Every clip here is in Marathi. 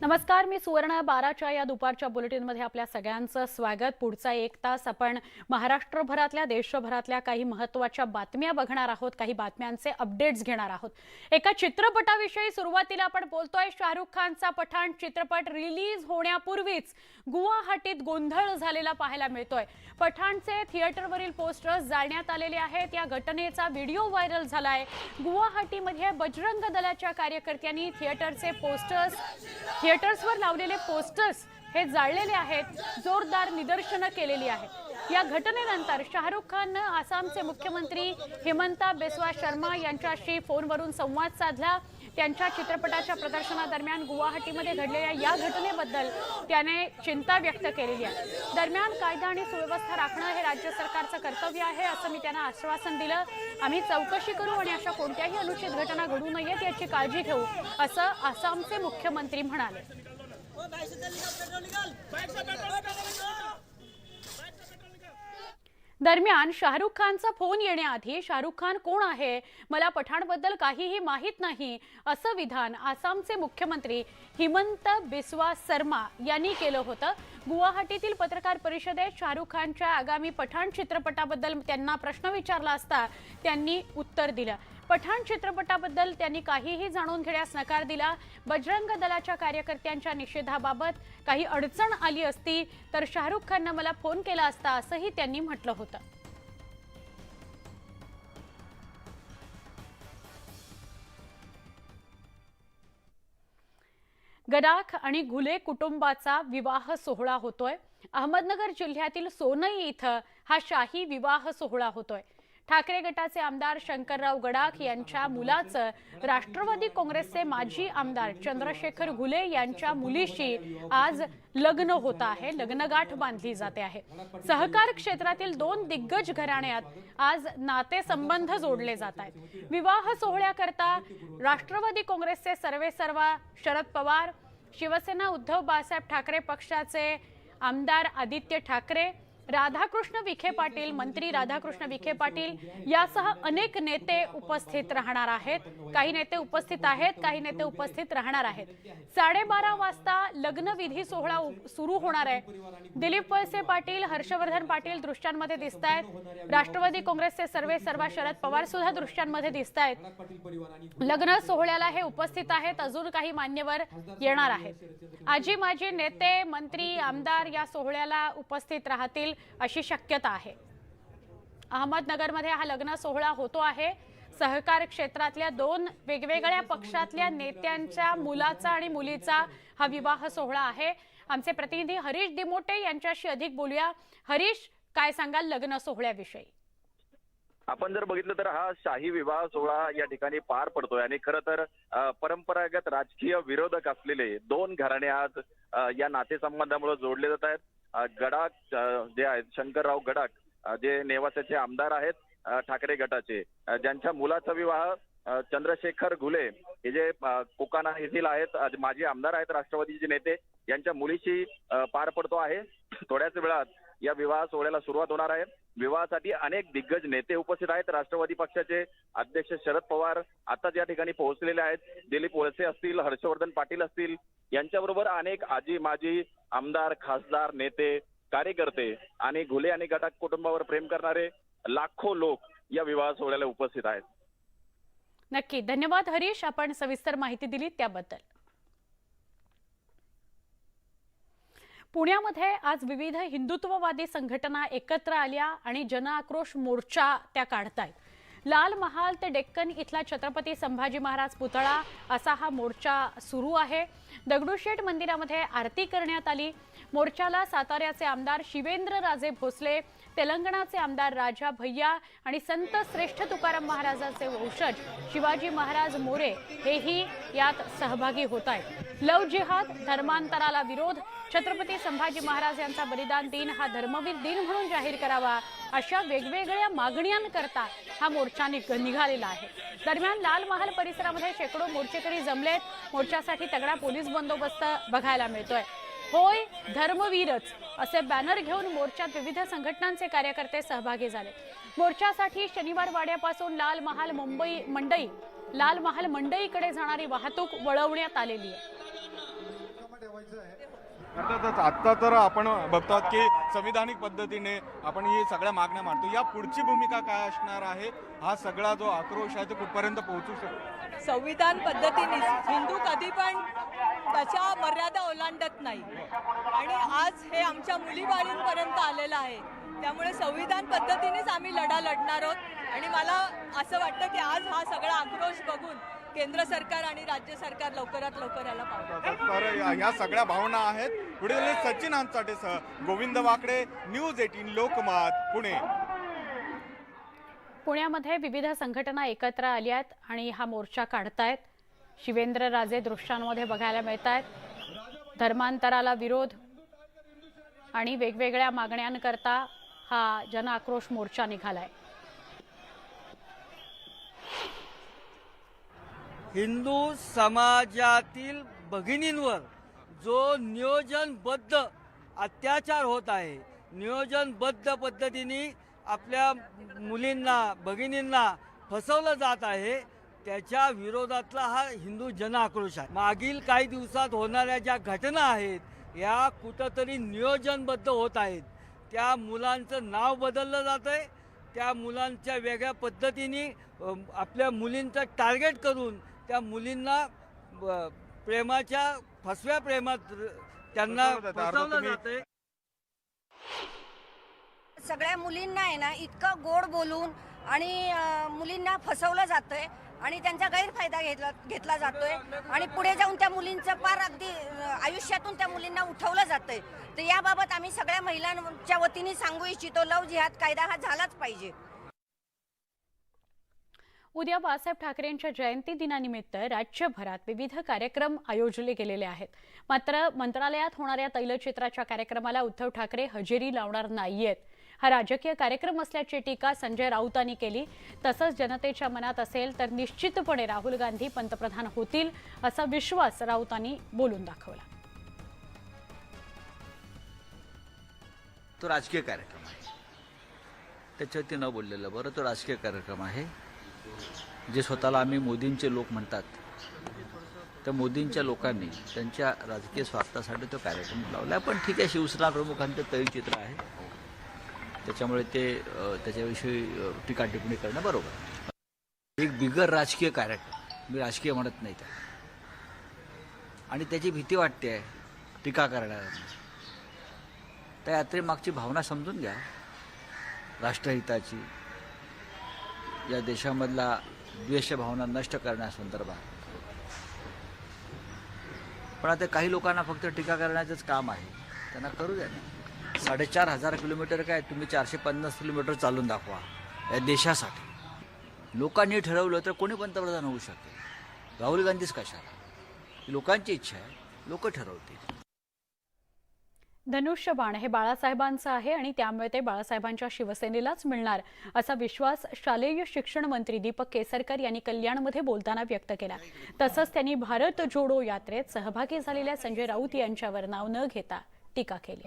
नमस्कार, मी सुवर्ण 12च्या या दुपारच्या बुलेटिनमध्ये आपल्या सगळ्यांचं स्वागत। पुढचा एक तास आपण महाराष्ट्रभरातल्या देशभरातल्या काही महत्त्वाच्या बातम्या बघणार आहोत, काही बातम्यांचे अपडेट्स घेणार आहोत। एका चित्रपटाविषयी सुरुवातीला आपण बोलतोय। शाहरुख खानचा पठाण चित्रपट रिलीज होण्यापूर्वीच गुवाहाटीत गोंधळ झालेला पाहायला मिळतोय। पठाणचे थिएटरवरील पोस्टर्स जाळण्यात आलेले आहेत। या घटनेचा व्हिडिओ व्हायरल झालाय। गुवाहाटीमध्ये बजरंग दलाच्या कार्यकर्त्यांनी थिएटर्सवर लावलेले पोस्टर्स हे जाळलेले आहेत, जोरदार निदर्शनं केलेली आहेत। या घटनेनंतर शाहरुख खानने आसामचे मुख्यमंत्री हिमंता बिस्वा शर्मा यांच्याशी फोनवरून संवाद साधला। त्यांच्या चित्रपटाच्या प्रदर्शनादरम्यान गुवाहाटीमध्ये घडलेल्या या घटनेबद्दल त्याने चिंता व्यक्त केलेली आहे। दरम्यान कायदा आणि सुव्यवस्था राखणे हे राज्य सरकारचं कर्तव्य आहे असं मी त्यांना आश्वासन दिलं। आम्ही चौकशी करू आणि अशा कोणत्याही अनुचित घटना घडू नयेत याची काळजी घेऊ असं आसामचे मुख्यमंत्री म्हणाले। दरम्यान शाहरुख खानचा फोन येण्याआधी शाहरुख खान कोण आहे, मला पठाणबद्दल काहीही माहित नाही असं विधान आसामचे मुख्यमंत्री हिमंता बिस्वा शर्मा यांनी केलं होतं। गुवाहाटीतील पत्रकार परिषदेत शाहरुख खानच्या आगामी पठाण चित्रपटाबद्दल त्यांना प्रश्न विचारला असता त्यांनी उत्तर दिलं। पठाण चित्रपटाबद्दल त्यांनी काहीही जाणून घेण्यास नकार दिला। बजरंग दलाच्या कार्यकर्त्यांच्या निषेधाबाबत काही अडचण आली असती तर शाहरुख खानने मला फोन केला असता असंही त्यांनी म्हटलं होतं। गडाख आणि घुले कुटुंबाचा विवाह सोहळा होतोय। अहमदनगर जिल्ह्यातील सोनई इथं हा शाही विवाह सोहळा होतोय। ठाकरे गटाचे आमदार शंकरराव गडाख यांच्या मुलाचं राष्ट्रवादी काँग्रेसचे माजी आमदार चंद्रशेखर घुले यांच्या मुलीशी आज लग्न होत आहे, लग्नगाठ बांधली जाते आहे। सहकार क्षेत्रातील दोन दिग्गज घराण्यात आज नातेसंबंध जोडले जात आहेत। विवाह सोहळ्याकरता राष्ट्रवादी काँग्रेसचे सर्वेसर्वा शरद पवार, शिवसेना उद्धव बाळासाहेब ठाकरे पक्षाचे आमदार आदित्य ठाकरे, राधाकृष्ण विखे पाटील, मंत्री राधाकृष्ण विखे पाटील यासह अनेक नेते उपस्थित राहणार आहेत। काही नेते उपस्थित आहेत, काही नेते उपस्थित राहणार आहेत। 12:30 वाजता लग्नविधी सोहळा सुरू होणार आहे। दिलीप वळसे पाटील, हर्षवर्धन पाटील दृश्यांमध्ये दिसतायत। राष्ट्रवादी काँग्रेसचे सर्वेसर्वा शरद पवार सुद्धा दृश्यांमध्ये दिसतायत। लग्न सोहळ्याला हे उपस्थित आहेत। अजून काही मान्यवर येणार आहेत। आजी माजी नेते, मंत्री, आमदार या सोहळ्याला उपस्थित राहतील अशी शक्यता आहे। अहमदनगरमध्ये हा लग्न सोहळा होतो आहे। सहकार क्षेत्रातल्या दोन वेगवेगळ्या पक्षातल्या नेत्यांच्या मुलाचा आणि मुलीचा हा विवाह सोहळा आहे। आमचे प्रतिनिधी हरीश दिमोटे यांच्याशी अधिक बोलूया। हरीश, काय सांगाल लग्न सोहळ्याविषयी? आपण जर बघितलं तर हा शाही विवाह सोहळा या ठिकाणी पार पडतोय आणि खरं तर परंपरागत राजकीय विरोधक असलेले दोन घराणे आज या नातेसंबंधामुळे जोडले जात आहेत। गडाख जे आहेत शंकरराव गडाख जे नेवासाचे आमदार आहेत ठाकरे गटाचे, ज्यांच्या मुलाचा विवाह चंद्रशेखर घुले हे जे कोकाना येथील आहेत, माजी आमदार आहेत राष्ट्रवादीचे नेते, यांच्या मुलीशी पार पडतो आहे। थोड्याच वेळात या विवाह सोहळ्याला सुरुवात होणार आहे। विवाहासाठी अनेक दिग्गज नेते उपस्थित आहेत। राष्ट्रवादी पक्षाचे अध्यक्ष शरद पवार आताच या ठिकाणी पोहोचलेले आहेत। दिलीप वळसे असतील, हर्षवर्धन पाटील असतील, यांच्याबरोबर अनेक आजी माजी आमदार, खासदार, नेते, कार्यकर्ते आणि घुले आणि गटाख कुटुंबावर प्रेम करणारे लाखो लोक या विवाह सोहळ्याला उपस्थित आहेत। नक्की, धन्यवाद हरीश, आपण सविस्तर माहिती दिली त्याबद्दल। पुण्यामध्ये आज विविध हिंदुत्ववादी संघटना एकत्र आल्या आणि जनआक्रोश मोर्चा त्या काढतायत। लाल महाल ते डेक्कन इथला छत्रपती संभाजी महाराज पुतळा असा हा मोर्चा सुरू आहे। दगडूशेठ मंदिरामध्ये आरती करण्यात आली। मोर्चाला साताऱ्याचे आमदार शिवेंद्र राजे भोसले, तेलंगणाचे आमदार राजा भैया आणि संत श्रेष्ठ तुकाराम महाराजांचे वंशज शिवाजी महाराज मोरे हेही यात सहभागी होत आहेत। लव जिहाद, धर्मांतराला विरोध, छत्रपती संभाजी महाराज यांचा बलिदान दिन हा धर्मवीर दिन म्हणून जाहीर करावा अशा वेगवेगळ्या मागण्यांकरता हा मोर्चा निघालेला आहे। दरम्यान लाल महाल परिसरामध्ये शेकडो मोर्चेकरी जमलेत। मोर्चासाठी तगडा पोलीस बंदोबस्त बघायला मिळतोय। होय धर्मवीरच असे बॅनर घेऊन मोर्चात विविध संघटनांचे कार्यकर्ते सहभागी झाले। मोर्चासाठी शनिवार वाड्यापासून लाल महाल मंडईकडे जाणारी वाहतूक वळवण्यात आलेली आहे। अर्थातच आत्ता तर आपण बघतो की संविधानिक पद्धतीने आपण ही सगळ्या मागण्या मांडतो. या पुढची भूमिका काय असणार आहे? हा सगळा जो आक्रोश आहे तो कुठपर्यंत पोहोचू शकतो? संविधान पद्धतीने हिंदू कधी पण त्याच्या मर्यादा ओलांडत नाही आणि आज हे आमच्या मुलीबाळींपर्यंत आलेलं आहे. त्यामुळे संविधान पद्धतीनेच आम्ही लढा लढणार आहोत आणि मला असं वाटतं की आज हा सगळा आक्रोश बघून केंद्र सरकार आणि राज्य सरकार लवकरात लवकर याला पावलं. तर या सगळ्या भावना आहेत. पुढे सचिन अंचाटेसह गोविंद वाकडे, न्यूज 18 लोकमत, पुणे. पुण्यामध्ये विविध संघटना एकत्र आल्यात आणि हा मोर्चा काढतायत. शिवेंद्रराजे दृश्यांमध्ये बघायला मिळत आहेत. धर्मांतराला विरोध आणि वेगवेगळ्या मागण्यांकरता हा जनआक्रोश मोर्चा निघालाय. हिंदू समाजातील भगिनींवर जो नियोजनबद्ध अत्याचार होत आहे, नियोजनबद्ध पद्धतीने आपल्या मुलींना भगिनींना फसवलं जात आहे, त्याच्या विरोधातला हा हिंदू जनआक्रोश आहे. मागील काही दिवसात होणाऱ्या ज्या घटना आहेत या कुठंतरी नियोजनबद्ध होत आहेत. त्या मुलांचं नाव बदललं जात आहे, त्या मुलांच्या वेगळ्या पद्धतीने आपल्या मुलींचं टार्गेट करून त्या मुलींना प्रेमाच्या फसव्या प्रेमात त्यांना फसवलं जातंय. सगळ्या मुलींना आहे ना इतकं गोड बोलून आणि मुलींना फसवलं जातंय आणि त्यांचा गैरफायदा घेतला जातोय आणि पुढे जाऊन त्या मुलींचं पार अगदी आयुष्यातून त्या मुलींना उठवलं जातंय. तर याबाबत आम्ही सगळ्या महिलांच्या वतीने सांगू इच्छितो, लव जिहाद कायदा हा झालाच पाहिजे. उद्या बाळासाहेब ठाकरेंच्या जयंती दिनानिमित्त राज्यभरात विविध कार्यक्रम आयोजले गेलेले आहेत. मात्र मंत्रालयात होणाऱ्या तैलचित्राच्या कार्यक्रमाला उद्धव ठाकरे हजेरी लावणार नाहीयेत. हा राजकीय कार्यक्रम असल्याची टीका संजय राऊतांनी केली. तसंच जनतेच्या मनात असेल तर निश्चितपणे राहुल गांधी पंतप्रधान होतील असा विश्वास राऊतांनी बोलून दाखवला. तो राजकीय कार्यक्रम आहे, त्याच्यावरती न बोललेलं बरं. तो राजकीय कार्यक्रम आहे. जे स्वतःला आम्ही मोदींचे लोक म्हणतात त्या मोदींच्या लोकांनी त्यांच्या राजकीय स्वार्थासाठी तो कार्यक्रम लावला. पण ठीक आहे, शिवसेना प्रमुखांचं तैलचित्र आहे, त्याच्यामुळे ते त्याच्याविषयी टीका टिप्पणी करणं बरोबर. एक बिगर राजकीय कार्यक्रम, मी राजकीय म्हणत नाही त्या, आणि त्याची भीती वाटते आहे टीका करणाऱ्यांना. त्या यात्रेमागची भावना समजून घ्या, राष्ट्रहिताची, या देशामधला द्वेष भावना नष्ट करण्यासंदर्भात. पण आता काही लोकांना फक्त टीका करण्याचंच काम आहे, त्यांना करू द्या ना. 4,500 किलोमीटर काय, तुम्ही 450 किलोमीटर चालून दाखवा या देशासाठी. लोकांनी ठरवलं तर कोणी पंतप्रधान होऊ शकेल. राहुल गांधीच कशाला? लोकांची इच्छा आहे, लोक ठरवतील. धनुष्यबाण हे बाळासाहेबांचं आहे आणि त्यामुळे ते बाळासाहेबांच्या शिवसेनेलाच मिळणार असा विश्वास शालेय शिक्षण मंत्री दीपक केसरकर यांनी कल्याणमध्ये बोलताना व्यक्त केला. तसंच त्यांनी भारत जोडो यात्रेत सहभागी झालेल्या संजय राऊत यांच्यावर नाव न घेता टीका केली.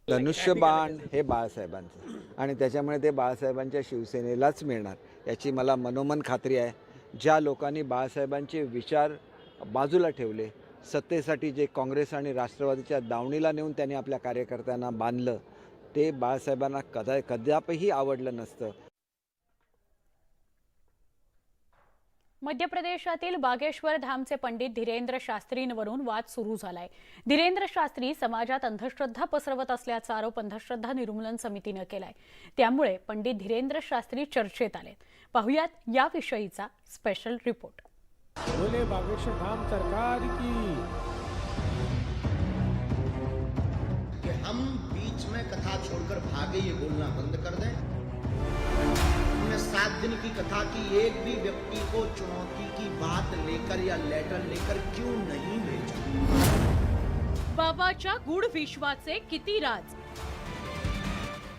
धनुष्यबाण हे बाळासाहेबांचं आणि त्याच्यामुळे ते बाळासाहेबांच्या शिवसेनेलाच मिळणार याची मला मनोमन खात्री आहे. ज्या लोकांनी बाळासाहेबांचे विचार बाजूला ठेवले, सत्तेसाठी जे काँग्रेस आणि राष्ट्रवादीच्या दावणीला नेऊन त्यांनी आपल्या कार्यकर्त्यांना बांधलं, ते बाळासाहेबांना कदापिही आवडलं नसतं. मध्य प्रदेशातील बागेश्वर धामचे पंडित धीरेंद्र शास्त्रींवरून वाद सुरू झालाय. धीरेंद्र शास्त्री समाजात अंधश्रद्धा पसरवत असल्याचा आरोप अंधश्रद्धा निर्मूलन समितीनं केलाय. त्यामुळे पंडित धीरेंद्र शास्त्री चर्चेत आलेत. पाहुयात याविषयीचा स्पेशल रिपोर्ट. बोले बागेश्वर धाम सरकार की. कि हम बीच में कथा छोड़कर भागे ये बोलना बंद कर दें. हमने 7 दिन की कथा की, एक भी व्यक्ति को चुनौती की बात लेकर या लेटर लेकर क्यों नहीं भेजा. बाबाच्या गूढ विश्वाचे किती राज.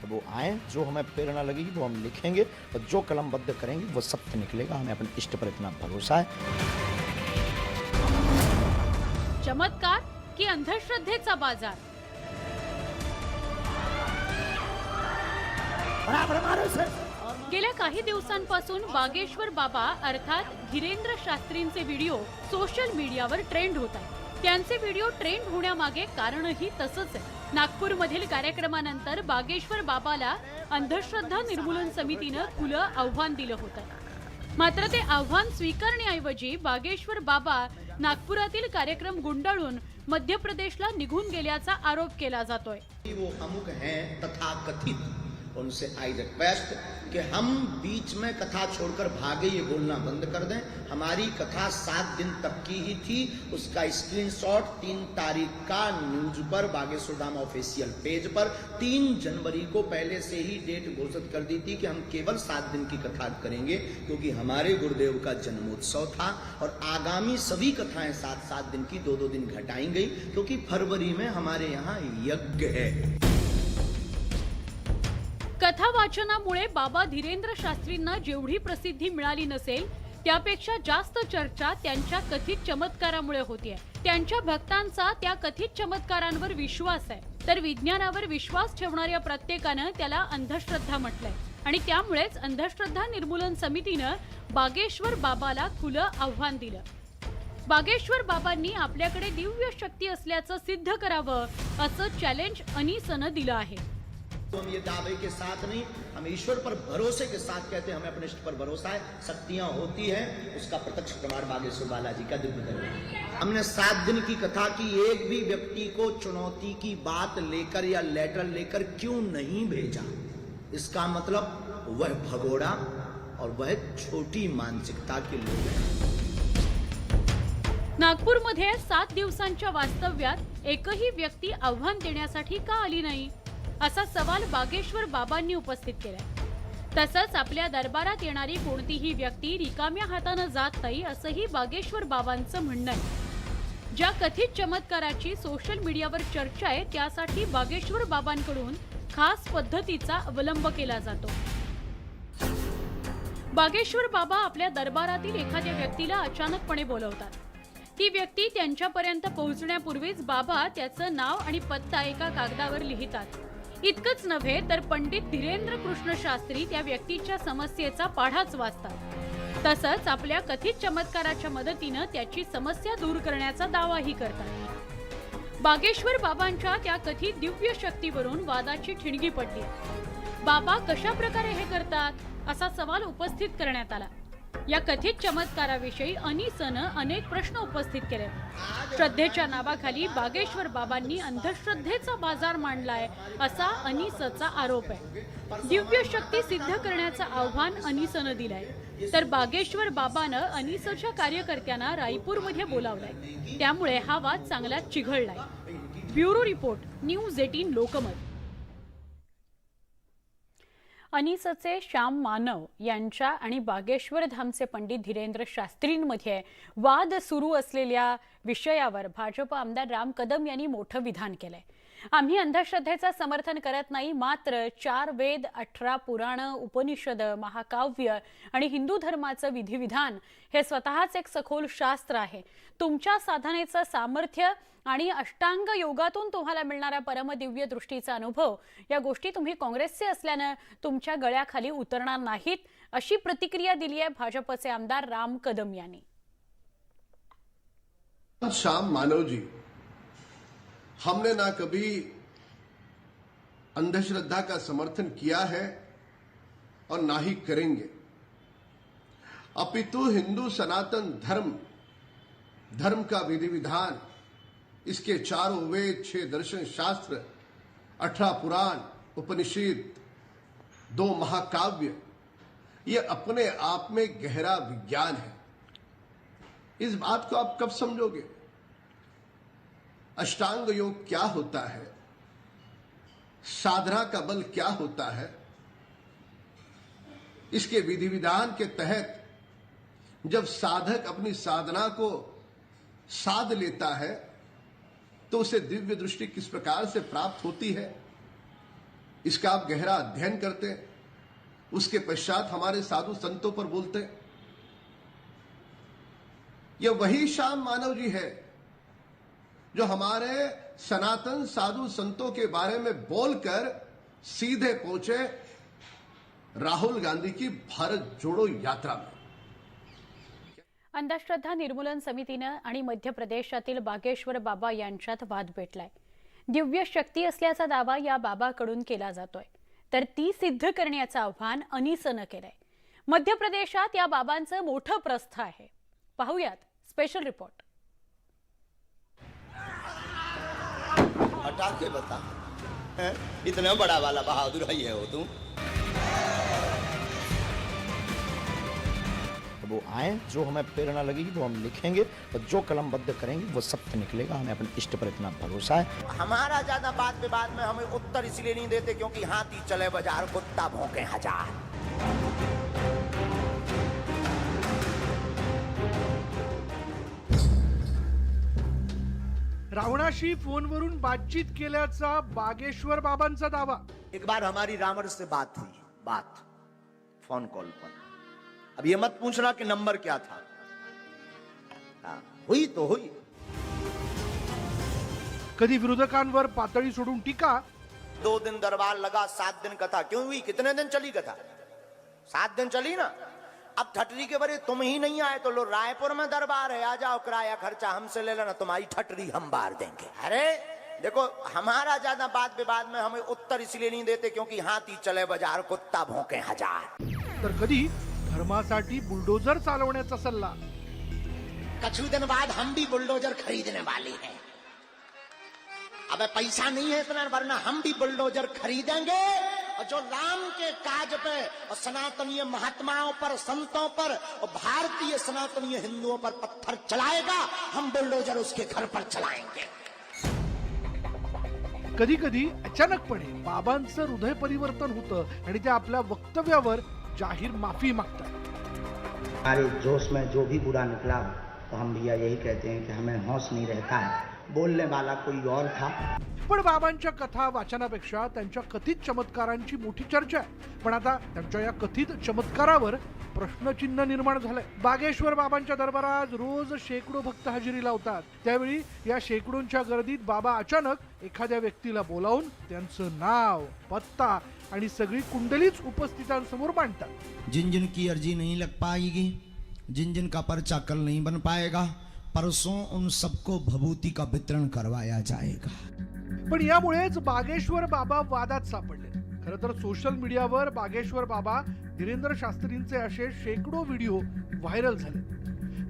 वो आए, जो हमें प्रेरणा लगेगी वो हम लिखेंगे और जो कलमबद्ध करेंगे वो सत्य निकलेगा. हमें अपने इष्ट पर इतना भरोसा है. चमत्कार की अंधश्रद्धेचा बाजार. गेल्या काही दिवसांपासून बागेश्वर बाबा अर्थात धीरेंद्र शास्त्रींचे व्हिडिओ सोशल मीडियावर ट्रेंड होत आहेत. त्यांचे व्हिडिओ ट्रेंड होण्यामागे कारणही तसंच आहे. नागपूरमधील कार्यक्रमानंतर बागेश्वर बाबाला अंधश्रद्धा निर्मूलन समितीनं खुलं आव्हान दिलं होतं. मात्र ते आव्हान स्वीकारण्याऐवजी बागेश्वर बाबा नागपुरातील कार्यक्रम गुंडाळून मध्य प्रदेशला निघून गेल्याचा आरोप केला जातोय. वो अमुक हैं तथाकथित, उनसे आई रिक्वेस्ट कि हम बीच में कथा छोड़कर भागे ये बोलना बंद कर दें. हमारी कथा 7 दिन तक की ही थी. उसका स्क्रीनशॉट 3 तारीख का न्यूज पर बागेश्वर धाम ऑफिशियल पेज पर 3 जनवरी को पहले से ही डेट घोषित कर दी थी कि हम केवल 7 दिन की कथा करेंगे, क्योंकि हमारे गुरुदेव का जन्मोत्सव था और आगामी सभी कथाएं 7-7 दिन की 2-2 दिन घटाई गई, क्योंकि फरवरी में हमारे यहाँ यज्ञ है. कथा वाचनामुळे बाबा धीरेंद्र शास्त्रींना जेवढी प्रसिद्धी मिळाली नसेल त्यापेक्षा जास्त चर्चा त्यांच्या कथित चमत्कारामुळे होतीये. त्यांच्या भक्तांचा त्या कथित चमत्कारांवर विश्वास आहे, तर विज्ञानावर विश्वास ठेवणाऱ्या प्रत्येकानं त्याला अंधश्रद्धा म्हटलंय. आणि त्यामुळेच अंधश्रद्धा निर्मूलन समितीनं बागेश्वर बाबाला खुलं आव्हान दिलं. बागेश्वर बाबांनी आपल्याकडे दिव्य शक्ती असल्याचं सिद्ध करावं असं चॅलेंज अनीसनं दिलं आहे. हम ये दावे के साथ नहीं, हम ईश्वर पर भरोसे के साथ कहते हैं. हमें अपने इष्ट पर भरोसा है, शक्तियां होती हैं, उसका प्रत्यक्ष प्रमाण बागेश्वर बालाजी का दिव्य दर्शन है. हमने 7 दिन की कथा की, एक भी व्यक्ति को चुनौती की बात लेकर या लेटर लेकर क्यों नहीं भेजा. इसका मतलब वह भगोड़ा और वह छोटी मानसिकता के लोग हैं. नागपूरमध्ये 7 दिवसांच्या वास्तव्यात एकही व्यक्ती आव्हान देण्यासाठी का आली नाही असा सवाल बागेश्वर बाबांनी उपस्थित केलाय. तसंच आपल्या दरबारात येणारी कोणतीही व्यक्ती रिकाम्या हातानं जात नाही असंही बागेश्वर बाबांचं म्हणणं आहे. ज्या कथित चमत्काराची सोशल मीडियावर चर्चा आहे त्यासाठी बागेश्वर बाबांकडून खास पद्धतीचा अवलंब केला जातो. बागेश्वर बाबा आपल्या दरबारातील एखाद्या व्यक्तीला अचानकपणे बोलवतात. ती व्यक्ती त्यांच्यापर्यंत पोहोचण्यापूर्वीच बाबा त्याचं नाव आणि पत्ता एका कागदावर लिहितात. इतकंच नव्हे तर पंडित धीरेंद्र कृष्ण शास्त्री त्या व्यक्तीच्या समस्येचा पाढाच वाचतात. तसंच आपल्या कथित चमत्काराच्या मदतीनं त्याची समस्या दूर करण्याचा दावाही करतात. बागेश्वर बाबांच्या त्या कथित दिव्य शक्तीवरून वादाची ठिणगी पडली. बाबा कशा प्रकारे हे करतात असा सवाल उपस्थित करण्यात आला. या कथित चमत्काराविषयी अनीसनं अनेक प्रश्न उपस्थित केले. श्रद्धेच्या नावाखाली बागेश्वर बाबांनी अंधश्रद्धेचा बाजार मांडलाय असा अनीसचा आरोप आहे. दिव्य शक्ती सिद्ध करण्याचं आव्हान अनीसनं दिलंय, तर बागेश्वर बाबानं अनीसच्या कार्यकर्त्यांना रायपूरमध्ये बोलावलंय. त्यामुळे हा वाद चांगलाच चिघळलाय. Bureau report, news 18 Lokmat. अनीसचे श्याम मानव यांच्या आणि बागेश्वर धामचे पंडित धीरेंद्र शास्त्रींमध्ये वाद सुरू असलेल्या विषयावर भाजप आमदार राम कदम यांनी मोठं विधान केलंय. आम्ही अंधश्रद्धेचं समर्थन करत नाही, मात्र 4 वेद, 18 पुराण, उपनिषद, महाकाव्य आणि हिंदू धर्माचं विधिविधान हे स्वतःच एक सखोल शास्त्र आहे. तुमच्या साधनेचं सामर्थ्य आणि अष्टांग योगातून तुम्हाला मिळणारा परमदिव्य दृष्टीचा अनुभव या गोष्टी तुम्ही काँग्रेसचे असल्यानं तुमच्या गळ्याखाली उतरणार नाहीत अशी प्रतिक्रिया दिली आहे भाजपचे आमदार राम कदम यांनी. श्याम मानव जी, हमने ना कभी अंधश्रद्धा का समर्थन किया है और ना ही करेंगे. अपितु हिंदू सनातन धर्म का विधि विधान, इसके 4 वेद, 6 दर्शन शास्त्र, 18 पुराण, उपनिषद, 2 महाकाव्य, ये अपने आप में गहरा विज्ञान है. इस बात को आप कब समझोगे? अष्टांग योग क्या होता है, साधना का बल क्या होता है, इसके विधि विधान के तहत जब साधक अपनी साधना को साध लेता है तो उसे दिव्य दृष्टि किस प्रकार से प्राप्त होती है, इसका आप गहरा अध्ययन करते हैं. उसके पश्चात हमारे साधु संतों पर बोलते हैं. यह वही श्याम मानव जी है जो हमारे सनातन साधु संतों के बारे में बोलकर सीधे पहुंचे राहुल गांधी की भारत जोड़ो यात्रा में। अंधश्रद्धा निर्मूलन समितीनं आणि मध्य प्रदेशातील बागेश्वर बाबा यांच्यात वाद पेटलाय। दिव्य शक्ती असल्याचा दावा या बाबाकडून केला जातोय, तर ती सिद्ध करण्याचं आव्हान अनिसनं केलंय। मध्य प्रदेशात या बाबांचं मोठं प्रस्थ आहे। पाहूयात स्पेशल रिपोर्ट। हटा के बता, इतना बड़ा वाला बहादुर है हो तुम। वो आए, जो हमें प्रेरणा लगेगी वो हम लिखेंगे, और जो कलमबद्ध करेंगे वो सत्य निकलेगा। हमें अपने इष्ट पर इतना भरोसा है। हमारा ज्यादा बात विवाद में हमें उत्तर इसलिए नहीं देते क्योंकि हाथी चले बाजार, कुत्ता भौंके हजार। रावणाशी फोनवरून बातचीत केल्याचा बागेश्वर बाबांचा दावा। एक बार हमारी रावण से बात हुई, फोन कॉल पर। अब ये मत पूछना कि नंबर क्या था, हुई तो हुई। कधी विरोधकांवर पातळी सोडून टीका, 2 दिन दरबार लगा, 7 दिन कथा क्यों हुई? कितने दिन चली कथा? 7 दिन चली ना। अब ठटरी के बरे तुम ही नहीं आए तो लो, रायपुर में दरबार है, आ जाओ, किराया खर्चा हमसे ले लेना, तुम्हारी ठटरी हम बार देंगे। अरे देखो, हमारा ज्यादा बात विवाद में हमें उत्तर इसलिए नहीं देते क्योंकि हाथी चले बाजार, कुत्ता भौंके हजार। तर कधी धर्मासाठी बुलडोजर चालवण्याचा सल्ला। कुछ दिन बाद हम भी बुलडोजर खरीदने वाले हैं। अब पैसा नहीं है इतना, वरना हम भी बुलडोजर खरीदेंगे, और जो राम के काज पे और सनातनीय महात्माओं पर, संतों पर और भारतीय सनातनीय हिंदुओं पर पत्थर चलाएगा, हम बुलडोजर उसके घर पर चलाएंगे। कधी कधी अचानकपणे बाबांचं हृदय परिवर्तन होतं आणि ते आपल्या वक्तव्यावर जाहीर माफी मागतात। हमारे जोश में जो भी बुरा निकला तो हम भैया यही कहते हैं कि हमें होश नहीं रहता है, बोलने वाला कोई और था। पण बाबांच्या कथा वाचनापेक्षा त्यांच्या कथित चमत्कारांची मोठी चर्चा आहे। पण आता त्यांच्या या कथित चमत्कारावर प्रश्नचिन्ह निर्माण झालंय। बागेश्वर बाबांच्या दरबारात रोज शेकडो भक्त हजेरी लावतात। त्यावेळी या शेकडोंच्या गर्दीत बाबा अचानक एखाद्या व्यक्तीला बोलावून त्यांचं नाव, पत्ता आणि सगळी कुंडलीच उपस्थितांसमोर मांडतात। जिन जिन की अर्जी नहीं लग पाएगी, जिन जिन का पर्चा कल नहीं बन पाएगा, परसों उन सबको भभूति का वितरण करवाया जाएगा। पण यामुळेच बागेश्वर बाबा वादात सापडले। खरं तर सोशल मीडियावर बागेश्वर बाबा धीरेंद्र शास्त्रींचे असे शेकडो व्हिडिओ व्हायरल झाले।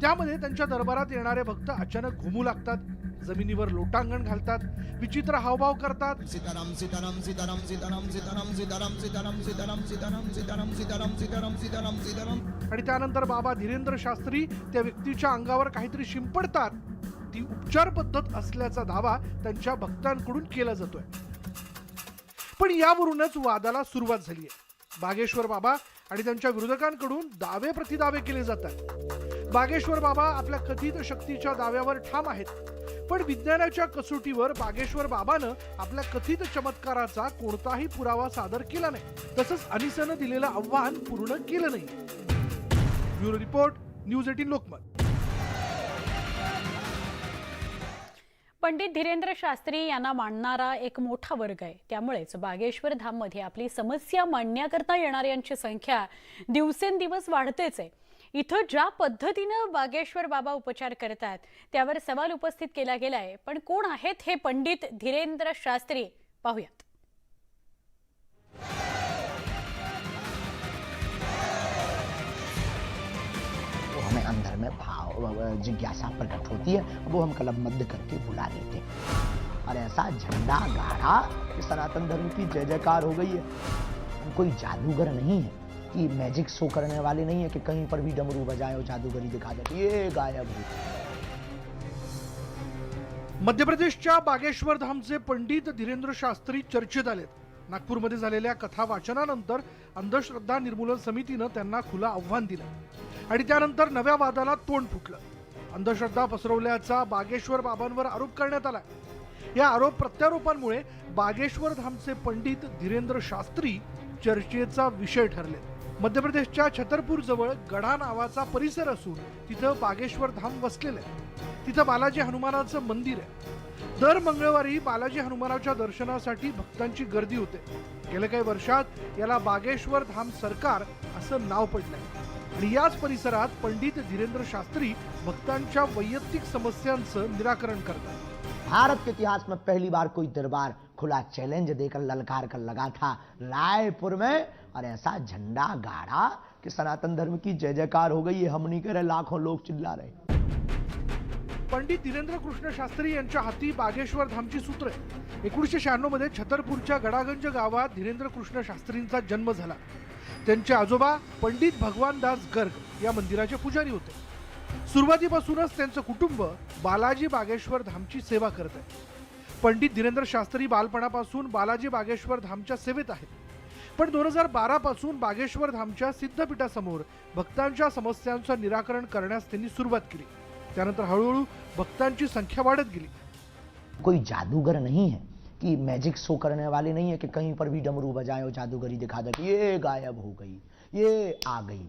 त्यामध्ये त्यांच्या दरबारात येणारे भक्त अचानक घुमू लागतात, जमिनीवर लोटांगण घालतात, विचित्र हावभाव करतात। सीताराम सीताराम सीताराम सीताराम सीताराम सीताराम सीताराम सीताराम सीताराम सीताराम सीताराम सीताराम सीताराम सीताराम आणि त्यानंतर बाबा धीरेंद्र शास्त्री त्या व्यक्तीच्या अंगावर काहीतरी शिंपडतात। ती उपचार पद्धत असल्याचा दावा त्यांच्या भक्तांकडून केला जातोय। पण यावरूनच वादाला सुरुवात झाली आहे। बागेश्वर बाबा आणि त्यांच्या विरोधकांकडून दावे प्रतिदावे केले जातात। बागेश्वर बाबा आपल्या कथित शक्तीच्या दाव्यावर ठाम आहेत, पण विज्ञानाच्या कसोटीवर बागेश्वर बाबानं आपल्या कथित चमत्काराचा कोणताही पुरावा सादर केला नाही, तसंच अनिसनं दिलेलं आव्हान पूर्ण केलं नाही। Bureau report, news 18 Lokmat. Pandit Dhirendra Shastri यांना मानणारा एक मोठा वर्ग आहे। त्यामुळेच बागेश्वर धाममध्ये आपली समस्या मांडण्याकरता येणाऱ्यांची संख्या दिवसेंदिवस वाढतेच आहे। इथं ज्या पद्धतीनं बागेश्वर बाबा उपचार करतात त्यावर सवाल उपस्थित केला गेलाय। पण कोण आहेत हे पंडित धीरेंद्र शास्त्री, पाहूयात। हमें अंदर में भाव जिज्ञासा प्रकट होती है, वो हम कलमबद्ध करके बुला लेते हैं, और ऐसा झंडा गाड़ा कि सनातन धर्म की जय जयकार हो गई है। हम कोई जादूगर नहीं है, कि मैजिक शो करने वाले नहीं है कि कहीं पर भी डमरू बजाए और जादूगरी दिखा दे, ये गायब हो। मध्य प्रदेशच्या बागेश्वर धामचे पंडित धीरेंद्र शास्त्री चर्चेत आलेत। नागपूरमध्ये झालेल्या कथा वाचनानंतर अंधश्रद्धा निर्मूलन समितीनं त्यांना खुलं आव्हान दिलं आणि त्यानंतर नव्या वादाला तोंड फुटलं। अंधश्रद्धा पसरवल्याचा बागेश्वर बाबांवर आरोप करण्यात आला। या आरोप प्रत्यारोपांमुळे बागेश्वर धामचे पंडित धीरेंद्र शास्त्री चर्चेचा विषय ठरले। मध्य प्रदेशच्या छतरपूर जवळ गढा नावाचा परिसर असून तिथं बागेश्वर धाम वसलेलं आहे। तिथं बालाजी हनुमानाचं मंदिर आहे. दर मंगळवारी बालाजी हनुमानाच्या दर्शनासाठी भक्तांची गर्दी होते. गेल्या काही वर्षात याला बागेश्वर धाम सरकार असं नाव पडलंय आणि याच परिसरात पंडित धीरेंद्र शास्त्री भक्तांच्या वैयक्तिक समस्यांचं निराकरण करतात. भारत के इतिहास में पहली बार कोई दरबार खुला चैलेंज देकर ललकार कर लगा था रायपुर में, और ऐसा झंडा गाड़ा कि सनातन धर्म की जय जयकार हो गई. ये हम नहीं कह रहे, लाखों लोग चिल्ला रहे. पंडित धीरेंद्र कृष्ण शास्त्री यांच्या हाती बागेश्वर धामची सूत्र आहे. 1996 मध्ये छतरपूरच्या गडागंज गावात धीरेंद्र कृष्ण शास्त्रींचा जन्म झाला. त्यांचे आजोबा पंडित भगवानदास गर्ग या मंदिराचे पुजारी होते. सुरुवातीपासूनच त्यांचं कुटुंब बालाजी बागेश्वर धामची सेवा करत आहे. पंडित धीरेंद्र शास्त्री बालपणापासून बालाजी बागेश्वर धामच्या सेवेत आहेत. पण 2012 पासून बागेश्वर धामच्या सिद्धपीठासमोर भक्तांच्या समस्यांचं निराकरण करण्यास त्यांनी सुरुवात केली. त्यानंतर हळूहळू भक्तांची संख्या वाढत गेली. कोई जादूगर नहीं है कि मैजिक शो करने वाले नहीं है कि कहीं पर भी डमरू बजाए और जादूगरी दिखा दे कि ये गायब हो गई, ये आ गई.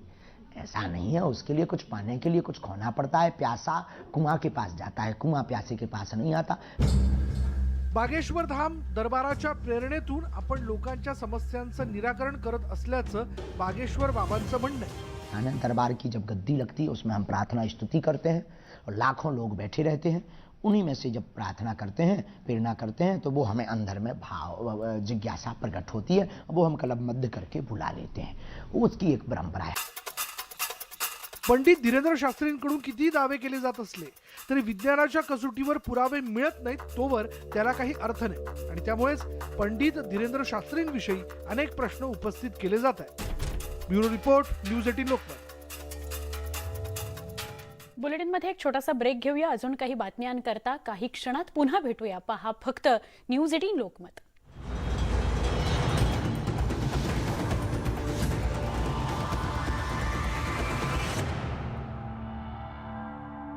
ऐसा नहीं है. उसके लिए कुछ पाने के लिए कुछ खोना पड़ता है. प्यासा कुआं के पास जाता है, कुआं प्यासे के पास नहीं आता. बागेश्वर धाम दरबाराच्या प्रेरणेतून आपण लोकांच्या समस्यांचं निराकरण करत असल्याचं बागेश्वर बाबांचं म्हणणं आहे. दरबार की जब गद्दी लगती है उसमें हम प्रार्थना स्तुति करते हैं और लाखों लोग बैठे रहते हैं. उन्हीं में से जब प्रार्थना करते हैं, प्रेरणा करते हैं, तो वो हमें अंदर में भाव जिज्ञासा प्रकट होती है. वो हम कलमबद्ध करके बुला लेते हैं. उसकी एक परंपरा है. पंडित धीरेंद्र शास्त्रींकडून किती दावे केले जात असले तरी विज्ञानाच्या कसोटीवर पुरावे मिळत नाहीत तोवर त्याला काही अर्थ नाही आणि त्यामुळेच पंडित धीरेंद्र शास्त्रींविषयी अनेक प्रश्न उपस्थित केले जात आहेत. Bureau report, news 18 Lokmat. बुलेटिनमध्ये एक छोटासा ब्रेक घेऊया. अजून काही बातम्यांकरता काही क्षणात पुन्हा भेटूया. पहा फक्त न्यूज 18 लोकमत.